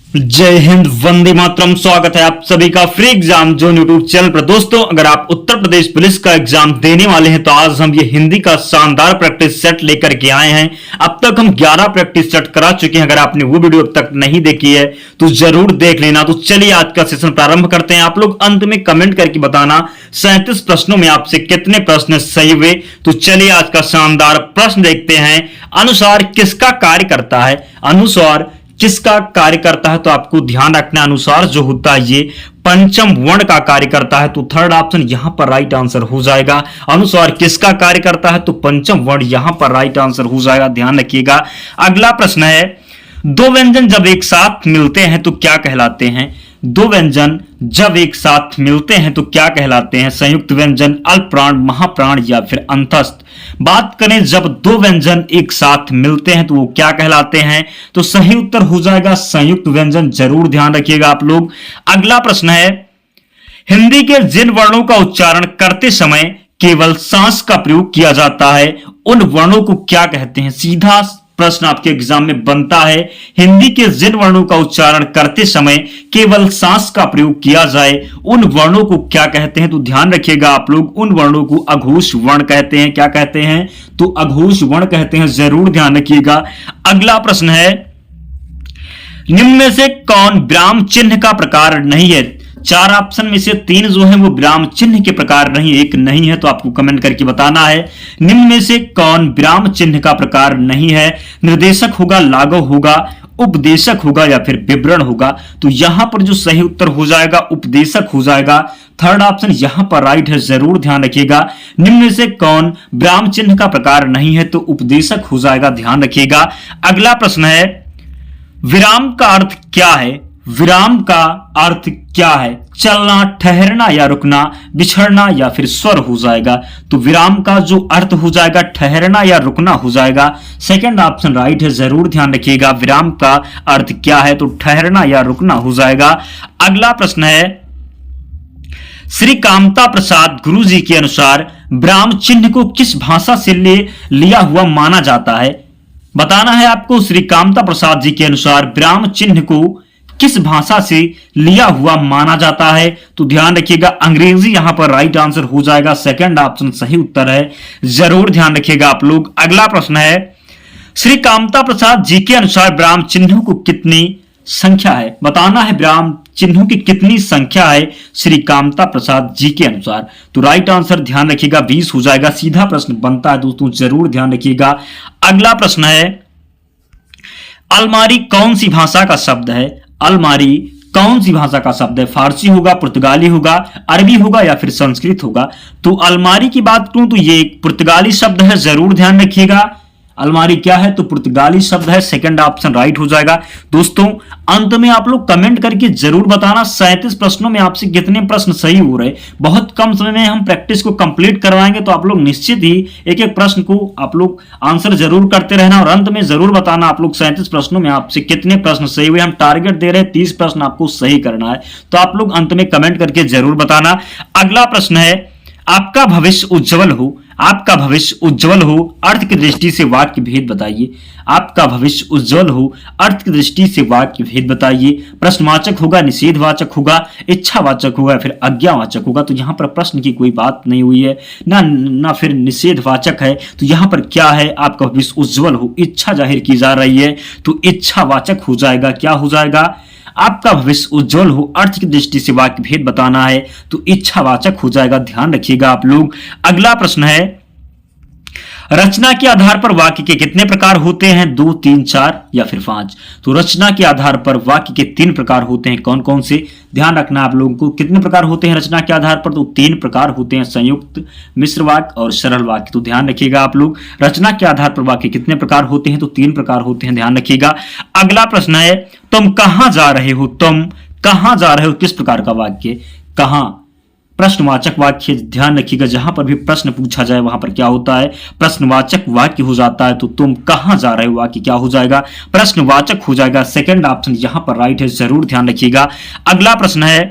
जय हिंद, वंदे मातरम। स्वागत है आप सभी का free exam zone YouTube channel पर। दोस्तों, अगर आप उत्तर प्रदेश पुलिस का एग्जाम देने वाले हैं तो आज हम ये हिंदी का शानदार प्रैक्टिस सेट लेकर के आए हैं। अब तक हम 11 प्रैक्टिस सेट करा चुके हैं। अगर आपने वो वीडियो अब तक नहीं देखी है तो जरूर देख लेना। तो चलिए आज का सेशन प्रारंभ करते हैं। आप लोग अंत में कमेंट करके बताना 37 प्रश्नों में आपसे कितने प्रश्न सही हुए। तो चलिए आज का शानदार प्रश्न देखते हैं। अनुसार किसका कार्य करता है? अनुसार किसका कार्य करता है? तो आपको ध्यान रखना, अनुसार जो होता है ये पंचम वर्ण का कार्य करता है। तो थर्ड ऑप्शन यहां पर राइट आंसर हो जाएगा। अनुसार किसका कार्य करता है? तो पंचम वर्ण यहां पर राइट आंसर हो जाएगा, ध्यान रखिएगा। अगला प्रश्न है, दो व्यंजन जब एक साथ मिलते हैं तो क्या कहलाते हैं? दो व्यंजन जब एक साथ मिलते हैं तो क्या कहलाते हैं? संयुक्त व्यंजन, अल्पप्राण, महाप्राण या फिर अंतस्थ। बात करें जब दो व्यंजन एक साथ मिलते हैं तो वो क्या कहलाते हैं? तो सही उत्तर हो जाएगा संयुक्त व्यंजन। जरूर ध्यान रखिएगा आप लोग। अगला प्रश्न है, हिंदी के जिन वर्णों का उच्चारण करते समय केवल सांस का प्रयोग किया जाता है उन वर्णों को क्या कहते हैं? सीधा प्रश्न आपके एग्जाम में बनता है। हिंदी के जिन वर्णों का उच्चारण करते समय केवल सांस का प्रयोग किया जाए उन वर्णों को क्या कहते हैं? तो ध्यान रखिएगा आप लोग, उन वर्णों को अघोष वर्ण कहते हैं। क्या कहते हैं? तो अघोष वर्ण कहते हैं। जरूर ध्यान रखिएगा। अगला प्रश्न है, निम्न में से कौन विराम चिन्ह का प्रकार नहीं है? चार ऑप्शन में से तीन जो है वो विराम चिन्ह के प्रकार नहीं, एक नहीं है। तो आपको कमेंट करके बताना है निम्न में से कौन विराम चिन्ह का प्रकार नहीं है। निर्देशक होगा, लाघव होगा, उपदेशक होगा या फिर विवरण होगा। तो यहां पर जो सही उत्तर हो जाएगा उपदेशक हो जाएगा। थर्ड ऑप्शन यहां पर राइट है। जरूर ध्यान रखिएगा। निम्न में से कौन विराम चिन्ह का प्रकार नहीं है? तो उपदेशक हो जाएगा, ध्यान रखिएगा। अगला प्रश्न है, विराम का अर्थ क्या है? विराम का अर्थ क्या है? चलना, ठहरना या रुकना, बिछड़ना या फिर स्वर हो जाएगा। तो विराम का जो अर्थ हो जाएगा ठहरना या रुकना हो जाएगा। सेकंड ऑप्शन राइट है। जरूर ध्यान रखिएगा। विराम का अर्थ क्या है? तो ठहरना या रुकना हो जाएगा। अगला प्रश्न है, श्री कामता प्रसाद गुरु जी के अनुसार विराम चिन्ह को किस भाषा से लिया हुआ माना जाता है? बताना है आपको। श्री कामता प्रसाद जी के अनुसार विराम चिन्ह को किस भाषा से लिया हुआ माना जाता है? तो ध्यान रखिएगा, अंग्रेजी यहां पर राइट आंसर हो जाएगा। सेकंड ऑप्शन सही उत्तर है। जरूर ध्यान रखिएगा आप लोग। अगला प्रश्न है, श्री कामता प्रसाद जी के अनुसार विराम चिन्हों को कितनी संख्या है? बताना है विराम चिन्हों की कितनी संख्या है श्री कामता प्रसाद जी के अनुसार। तो राइट आंसर ध्यान रखिएगा 20 हो जाएगा। सीधा प्रश्न बनता है दोस्तों, जरूर ध्यान रखिएगा। अगला प्रश्न है, अलमारी कौन सी भाषा का शब्द है? अलमारी कौन सी भाषा का शब्द है? फारसी होगा, पुर्तगाली होगा, अरबी होगा या फिर संस्कृत होगा। तो अलमारी की बात करूं तो ये एक पुर्तगाली शब्द है। जरूर ध्यान रखिएगा। अलमारी क्या है? तो पुर्तगाली शब्द है। सेकंड ऑप्शन राइट हो जाएगा। दोस्तों, अंत में आप लोग कमेंट करके जरूर बताना 37 प्रश्नों में आपसे कितने प्रश्न सही हो रहे। बहुत कम समय में हम प्रैक्टिस को कंप्लीट करवाएंगे तो आप लोग निश्चित ही एक एक प्रश्न को आप लोग आंसर जरूर करते रहना और अंत में जरूर बताना आप लोग 37 प्रश्नों में आपसे कितने प्रश्न सही हुए। हम टारगेट दे रहे हैं 30 प्रश्न आपको सही करना है। तो आप लोग अंत में कमेंट करके जरूर बताना। अगला प्रश्न है, आपका भविष्य उज्जवल हो, आपका भविष्य उज्जवल हो, अर्थ की दृष्टि से वाक्य भेद बताइए। आपका भविष्य उज्जवल हो, अर्थ की दृष्टि से वाक्य भेद बताइए। प्रश्नवाचक होगा, निषेधवाचक होगा, इच्छावाचक होगा या फिर आज्ञावाचक होगा। तो यहां पर प्रश्न की कोई बात नहीं हुई है, ना फिर निषेधवाचक है। तो यहां पर क्या है? आपका भविष्य उज्जवल हो, इच्छा जाहिर की जा रही है तो इच्छावाचक हो जाएगा। क्या हो जाएगा? आपका भविष्य उज्जवल हो, अर्थ की दृष्टि से वाक्य भेद बताना है तो इच्छावाचक हो जाएगा। ध्यान रखिएगा आप लोग। अगला प्रश्न है, रचना के आधार पर वाक्य के कितने प्रकार होते हैं? 2, 3, 4 या फिर 5। तो रचना के आधार पर वाक्य के 3 प्रकार होते हैं। कौन कौन से? ध्यान रखना आप लोगों को। कितने प्रकार होते हैं रचना के आधार पर? तो 3 प्रकार होते हैं, संयुक्त, मिश्र वाक्य और सरल वाक्य। तो ध्यान रखिएगा आप लोग। रचना के आधार पर वाक्य कितने प्रकार होते हैं? तो 3 प्रकार होते हैं, ध्यान रखिएगा। अगला प्रश्न है, तुम कहां जा रहे हो? तुम कहां जा रहे हो किस प्रकार का वाक्य? कहां प्रश्नवाचक वाक्य। ध्यान रखिएगा, जहां पर भी प्रश्न पूछा जाए वहां पर क्या होता है? प्रश्नवाचक वाक्य हो जाता है। तो तुम कहां जा रहे हो वाक्य क्या हो जाएगा? प्रश्नवाचक हो जाएगा। सेकंड ऑप्शन यहां पर राइट है। जरूर ध्यान रखिएगा। अगला प्रश्न है,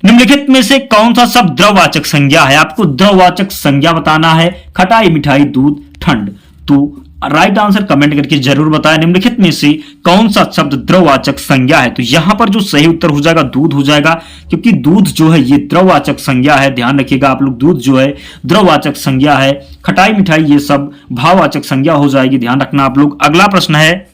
निम्नलिखित में से कौन सा शब्द द्रववाचक संज्ञा है? आपको द्रववाचक संज्ञा बताना है। खटाई, मिठाई, दूध, ठंड। तो राइट आंसर कमेंट करके जरूर बताएं। निम्नलिखित में से कौन सा शब्द द्रववाचक संज्ञा है? तो यहां पर जो सही उत्तर हो जाएगा दूध हो जाएगा, क्योंकि दूध जो है ये द्रववाचक संज्ञा है। ध्यान रखिएगा आप लोग, दूध जो है द्रववाचक संज्ञा है। खटाई मिठाई ये सब भाववाचक संज्ञा हो जाएगी, ध्यान रखना आप लोग। अगला प्रश्न है,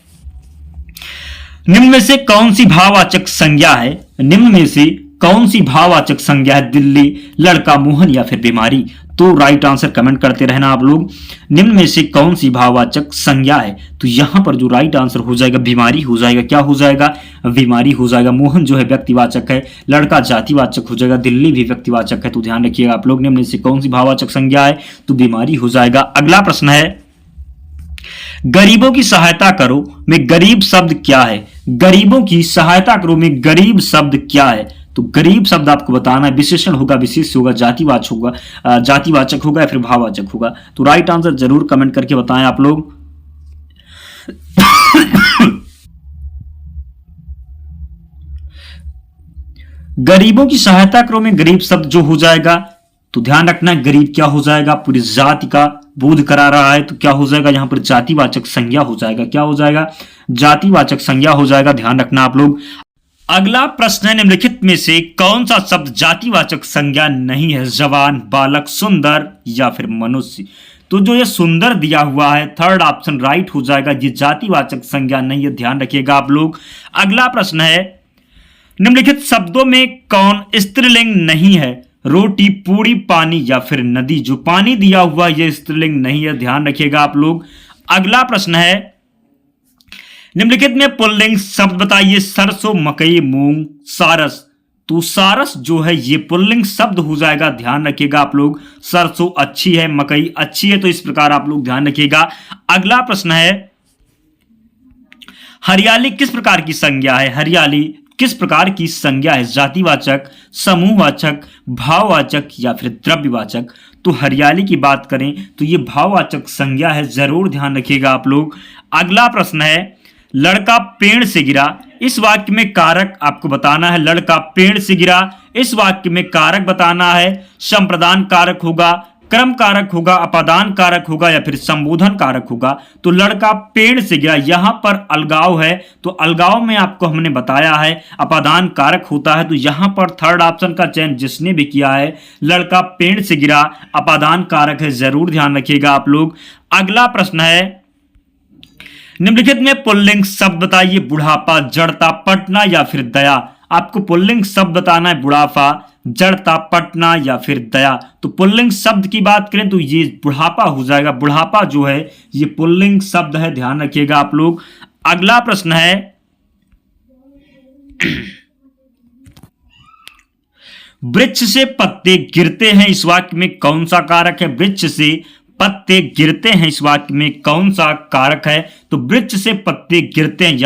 निम्न में से कौन सी भाववाचक संज्ञा है? निम्न में से कौन सी भाववाचक संज्ञा है? दिल्ली, लड़का, मोहन या फिर बीमारी? तो राइट आंसर कमेंट करते रहना आप लोग। निम्न में से कौन सी भाववाचक संज्ञा है? तो यहां पर जो राइट आंसर हो जाएगा बीमारी हो जाएगा। क्या हो जाएगा? बीमारी हो जाएगा। मोहन जो है व्यक्तिवाचक है, लड़का जातिवाचक हो जाएगा, दिल्ली भी व्यक्तिवाचक है। तो ध्यान रखिएगा आप लोग, निम्न में से कौन सी भाववाचक संज्ञा है? तो बीमारी हो जाएगा। अगला प्रश्न है, गरीबों की सहायता करो में गरीब शब्द क्या है? गरीबों की सहायता करो में गरीब शब्द क्या है? तो गरीब शब्द आपको बताना है, विशेषण होगा, विशेष होगा, जातिवाचक होगा, जातिवाचक होगा या फिर भाववाचक होगा? तो राइट आंसर जरूर कमेंट करके बताएं आप लोग। गरीबों की सहायता करो में गरीब शब्द जो हो जाएगा, तो ध्यान रखना गरीब क्या हो जाएगा? पूरी जाति का बोध करा रहा है, तो क्या हो जाएगा? यहां पर जातिवाचक संज्ञा हो जाएगा। क्या हो जाएगा? जातिवाचक संज्ञा हो जाएगा, ध्यान रखना आप लोग। अगला प्रश्न है, निम्नलिखित में से कौन सा शब्द जातिवाचक संज्ञा नहीं है? जवान, बालक, सुंदर या फिर मनुष्य? तो जो ये सुंदर दिया हुआ है, थर्ड ऑप्शन राइट हो जाएगा। ये जातिवाचक संज्ञा नहीं है, ध्यान रखिएगा आप लोग। अगला प्रश्न है, निम्नलिखित शब्दों में कौन स्त्रीलिंग नहीं है? रोटी, पूरी, पानी या फिर नदी? जो पानी दिया हुआ ये स्त्रीलिंग नहीं है, ध्यान रखिएगा आप लोग। अगला प्रश्न है, निम्नलिखित में पुल्लिंग शब्द बताइए। सरसों, मकई, मूंग, सारस? तो सारस जो है ये पुल्लिंग शब्द हो जाएगा, ध्यान रखिएगा आप लोग। सरसों अच्छी है, मकई अच्छी है, तो इस प्रकार आप लोग ध्यान रखिएगा। अगला प्रश्न है, हरियाली किस प्रकार की संज्ञा है? हरियाली किस प्रकार की संज्ञा है? जातिवाचक, समूहवाचक, भाववाचक या फिर द्रव्यवाचक? तो हरियाली की बात करें तो ये भाववाचक संज्ञा है, जरूर ध्यान रखिएगा आप लोग। अगला प्रश्न है, लड़का पेड़ से गिरा, इस वाक्य में कारक आपको बताना है। लड़का पेड़ से गिरा, इस वाक्य में कारक बताना है। संप्रदान कारक होगा, क्रम कारक होगा, अपादान कारक होगा या फिर संबोधन कारक होगा? तो लड़का पेड़ से गिरा, यहां पर अलगाव है, तो अलगाव में आपको हमने बताया है अपादान कारक होता है। तो यहां पर थर्ड ऑप्शन का चयन जिसने भी किया है, लड़का पेड़ से गिरा अपादान कारक है, जरूर ध्यान रखिएगा आप लोग। अगला प्रश्न है, निम्नलिखित में पुल्लिंग शब्द बताइए। बुढ़ापा, जड़ता, पटना या फिर दया? आपको पुल्लिंग शब्द बताना है। बुढ़ापा, जड़ता, पटना या फिर दया? तो पुल्लिंग शब्द की बात करें तो ये बुढ़ापा हो जाएगा। बुढ़ापा जो है ये पुल्लिंग शब्द है, ध्यान रखिएगा आप लोग। अगला प्रश्न है, वृक्ष से पत्ते गिरते हैं, इस वाक्य में कौन सा कारक है? वृक्ष से पत्ते गिरते हैं, इस वाक्य में कौन सा कारक है? तो वृक्ष से पत्ते गिरते हैं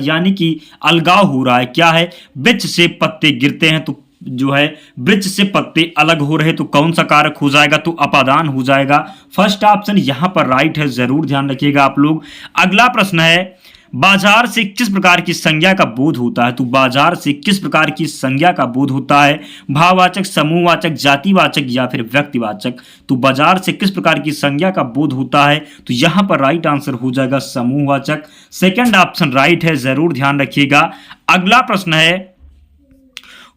यानी कि अलगाव हो रहा है। क्या है? वृक्ष से पत्ते गिरते हैं, तो जो है वृक्ष से पत्ते अलग हो रहे, तो कौन सा कारक हो जाएगा? तो अपादान हो जाएगा। फर्स्ट ऑप्शन यहां पर राइट है, जरूर ध्यान रखिएगा आप लोग। अगला प्रश्न है, बाजार से किस प्रकार की संज्ञा का बोध होता है? तो बाजार से किस प्रकार की संज्ञा का बोध होता है? भाववाचक, समूहवाचक, जातिवाचक या फिर व्यक्तिवाचक? तो बाजार से किस प्रकार की संज्ञा का बोध होता है? तो यहां पर राइट आंसर हो जाएगा समूहवाचक। सेकंड ऑप्शन राइट है, जरूर ध्यान रखिएगा। अगला प्रश्न है,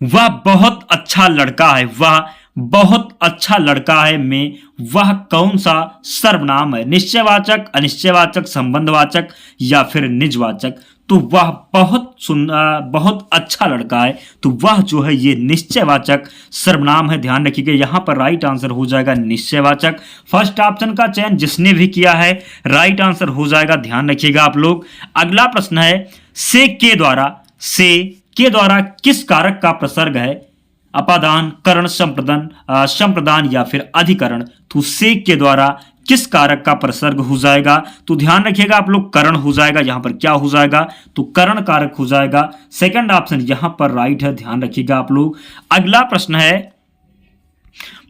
वह बहुत अच्छा लड़का है, वह बहुत अच्छा लड़का है में वह कौन सा सर्वनाम है? निश्चयवाचक, अनिश्चयवाचक, संबंधवाचक या फिर निजवाचक? तो वह बहुत अच्छा लड़का है, तो वह जो है ये निश्चयवाचक सर्वनाम है, ध्यान रखिएगा। यहां पर राइट आंसर हो जाएगा निश्चयवाचक। फर्स्ट ऑप्शन का चयन जिसने भी किया है राइट आंसर हो जाएगा, ध्यान रखिएगा आप लोग। अगला प्रश्न है, से के द्वारा किस कारक का प्रसर्ग है? अपादान, करण, संप्रदान या फिर अधिकरण? तो से के द्वारा किस कारक का प्रसर्ग हो जाएगा? तो ध्यान रखिएगा आप लोग, करण हो जाएगा। यहां पर क्या हो जाएगा? तो करण कारक हो जाएगा। सेकंड ऑप्शन यहां पर राइट है, ध्यान रखिएगा आप लोग। अगला प्रश्न है,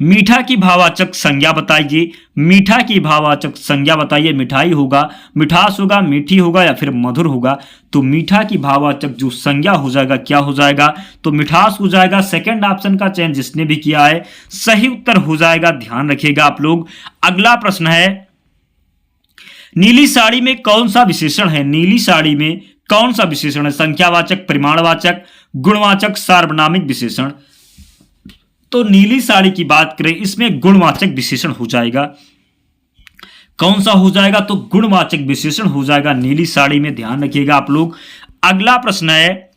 मीठा की भाववाचक संज्ञा बताइए। मीठा की भाववाचक संज्ञा बताइए। मिठाई होगा, मिठास होगा, मीठी होगा या फिर मधुर होगा? तो मीठा की भाववाचक जो संज्ञा हो जाएगा, क्या हो जाएगा? तो मिठास हो जाएगा। सेकंड ऑप्शन का चयन जिसने भी किया है सही उत्तर हो जाएगा, ध्यान रखिएगा आप लोग। अगला प्रश्न है, नीली साड़ी में कौन सा विशेषण है? नीली साड़ी में कौन सा विशेषण है? संख्यावाचक, परिमाणवाचक, गुणवाचक, सार्वनामिक विशेषण। तो नीली साड़ी की बात करें, इसमें गुणवाचक विशेषण हो जाएगा। कौन सा हो जाएगा? तो गुणवाचक विशेषण हो जाएगा नीली साड़ी में, ध्यान रखिएगा आप लोग। अगला प्रश्न है,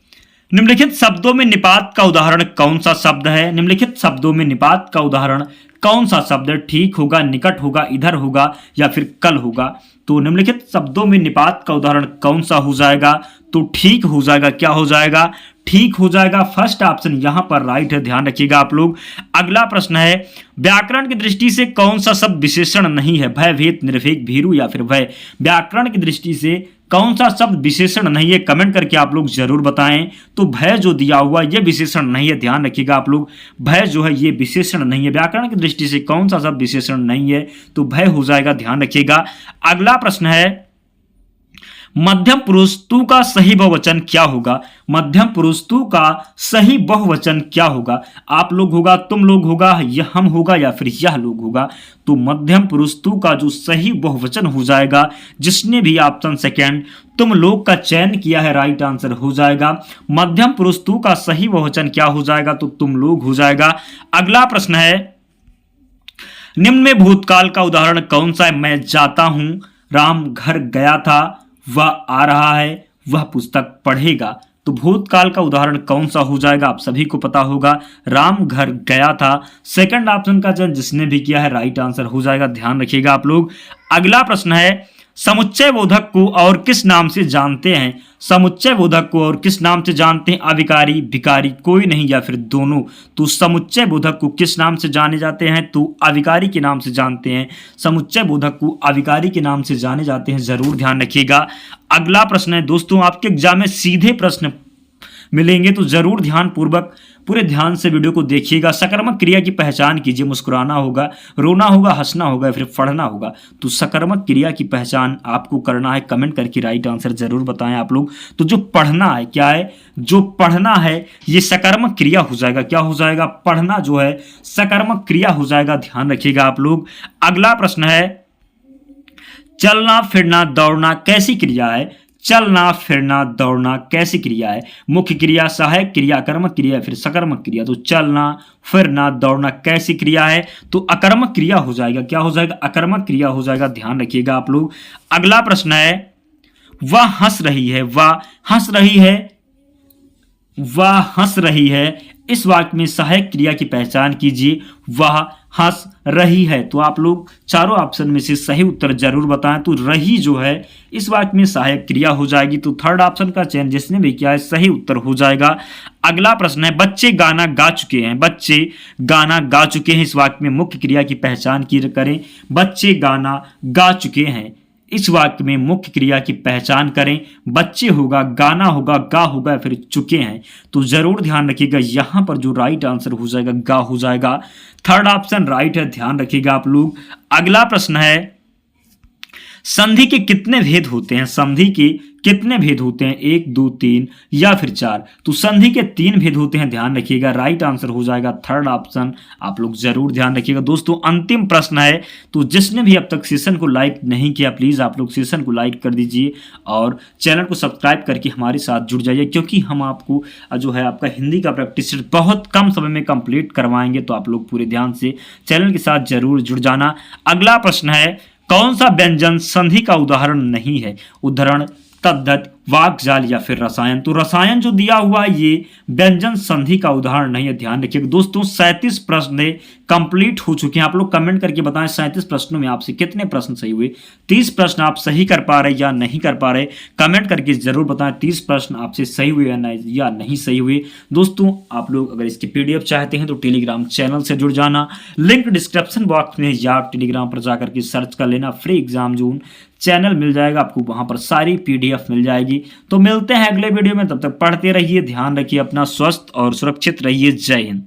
निम्नलिखित शब्दों में निपात का उदाहरण कौन सा शब्द है? निम्नलिखित शब्दों में निपात का उदाहरण कौन सा शब्द है? ठीक होगा, निकट होगा, इधर होगा या फिर कल होगा? तो निम्नलिखित शब्दों में निपात का उदाहरण कौन सा हो जाएगा? तो ठीक हो जाएगा। क्या हो जाएगा? ठीक हो जाएगा। फर्स्ट ऑप्शन यहां पर राइट है, ध्यान रखिएगा आप लोग। अगला प्रश्न है, व्याकरण की दृष्टि से कौन सा शब्द विशेषण नहीं है? भय, भेद, निरपेक्ष, भीरु या फिर भय। व्याकरण की दृष्टि से कौन सा शब्द विशेषण नहीं है? कमेंट करके आप लोग जरूर बताएं। तो भय जो दिया हुआ ये विशेषण नहीं है, ध्यान रखिएगा आप लोग। भय जो है ये विशेषण नहीं है। व्याकरण की दृष्टि से कौन सा शब्द विशेषण नहीं है? तो भय हो जाएगा, ध्यान रखिएगा। अगला प्रश्न है, मध्यम पुरुष तू का सही बहुवचन क्या होगा? मध्यम पुरुष तू का सही बहुवचन क्या होगा? आप लोग होगा, तुम लोग होगा, यह हम होगा या फिर यह लोग होगा? तो मध्यम पुरुष तू का जो सही बहुवचन हो जाएगा, जिसने भी ऑप्शन सेकेंड तुम लोग का चयन किया है, राइट आंसर हो जाएगा। मध्यम पुरुष तू का सही बहुवचन क्या हो जाएगा? तो तुम लोग हो जाएगा। अगला प्रश्न है, निम्न में भूतकाल का उदाहरण कौन सा है? मैं जाता हूं, राम घर गया था, वह आ रहा है, वह पुस्तक पढ़ेगा। तो भूतकाल का उदाहरण कौन सा हो जाएगा? आप सभी को पता होगा, राम घर गया था। सेकंड ऑप्शन का चयन जिसने भी किया है, राइट आंसर हो जाएगा, ध्यान रखिएगा आप लोग। अगला प्रश्न है, समुच्चय बोधक को और किस नाम से जानते हैं? समुच्चय बोधक को और किस नाम से जानते हैं? अविकारी, विकारी, कोई नहीं या फिर दोनों? तो समुच्चय बोधक को किस नाम से जाने जाते हैं? तो अविकारी के नाम से जानते हैं। समुच्चय बोधक को अविकारी के नाम से जाने जाते हैं, जरूर ध्यान रखिएगा। अगला प्रश्न है दोस्तों, आपके एग्जाम में सीधे प्रश्न मिलेंगे तो जरूर ध्यान पूर्वक पूरे ध्यान से वीडियो को देखिएगा। सकर्मक क्रिया की पहचान कीजिए। मुस्कुराना होगा, रोना होगा, हंसना होगा या फिर पढ़ना होगा? तो सकर्मक क्रिया की पहचान आपको करना है, कमेंट करके राइट आंसर जरूर बताएं आप लोग। तो जो पढ़ना है, क्या है? जो पढ़ना है ये सकर्मक क्रिया हो जाएगा। क्या हो जाएगा? पढ़ना जो है सकर्मक क्रिया हो जाएगा, ध्यान रखिएगा आप लोग। अगला प्रश्न है, चलना फिरना दौड़ना कैसी क्रिया है? चलना फिरना दौड़ना कैसी क्रिया है? मुख्य क्रिया, सहायक क्रिया, कर्मक क्रिया, फिर सकर्मक क्रिया? तो चलना फिरना दौड़ना कैसी क्रिया है? तो अकर्मक क्रिया हो जाएगा। क्या हो जाएगा? अकर्मक क्रिया हो जाएगा, ध्यान रखिएगा आप लोग। अगला प्रश्न है, वह हंस रही है, वह हंस रही है, वह हंस रही है, इस वाक्य में सहायक क्रिया की पहचान कीजिए। वह हंस रही है। तो आप लोग चारों ऑप्शन में से सही उत्तर जरूर बताएं। तो रही जो है इस वाक्य में सहायक क्रिया हो जाएगी। तो थर्ड ऑप्शन का चयन जिसने भी किया है, सही उत्तर हो जाएगा। अगला प्रश्न है, बच्चे गाना गा चुके हैं, बच्चे गाना गा चुके हैं, इस वाक्य में मुख्य क्रिया की पहचान करें। बच्चे गाना गा चुके हैं, इस वाक्य में मुख्य क्रिया की पहचान करें। बच्चे होगा, गाना होगा, गा होगा, फिर चुके हैं? तो जरूर ध्यान रखिएगा, यहां पर जो राइट आंसर हो जाएगा गा हो जाएगा। थर्ड ऑप्शन राइट है, ध्यान रखिएगा आप लोग। अगला प्रश्न है, संधि के कितने भेद होते हैं? संधि के कितने भेद होते हैं? 1, 2, 3 या फिर 4? तो संधि के 3 भेद होते हैं, ध्यान रखिएगा। राइट आंसर हो जाएगा थर्ड ऑप्शन, आप लोग जरूर ध्यान रखिएगा। दोस्तों अंतिम प्रश्न है, तो जिसने भी अब तक सेशन को लाइक नहीं किया, प्लीज आप लोग सेशन को लाइक कर दीजिए और चैनल को सब्सक्राइब करके हमारे साथ जुड़ जाइए, क्योंकि हम आपको जो है आपका हिंदी का प्रैक्टिस बहुत कम समय में कंप्लीट करवाएंगे। तो आप लोग पूरे ध्यान से चैनल के साथ जरूर जुड़ जाना। अगला प्रश्न है, कौन सा व्यंजन संधि का उदाहरण नहीं है? उदाहरण, तद्दत, वाक्जाल या फिर रसायन? तो रसायन जो दिया हुआ है ये व्यंजन संधि का उदाहरण नहीं है, ध्यान रखिएगा। दोस्तों 37 प्रश्न कंप्लीट हो चुके हैं। आप लोग कमेंट करके बताएं 37 प्रश्नों में आपसे कितने प्रश्न सही हुए। 30 प्रश्न आप सही कर पा रहे या नहीं कर पा रहे, कमेंट करके जरूर बताएं 30 प्रश्न आपसे सही हुए या नहीं सही हुए। दोस्तों आप लोग अगर इसकी PDF चाहते हैं तो टेलीग्राम चैनल से जुड़ जाना, लिंक डिस्क्रिप्शन बॉक्स में या टेलीग्राम पर जाकर के सर्च कर लेना, फ्री एग्जाम जोन चैनल मिल जाएगा आपको, वहां पर सारी PDF मिल जाएगी। तो मिलते हैं अगले वीडियो में, तब तक पढ़ते रहिए, ध्यान रखिए अपना, स्वस्थ और सुरक्षित रहिए। जय हिंद।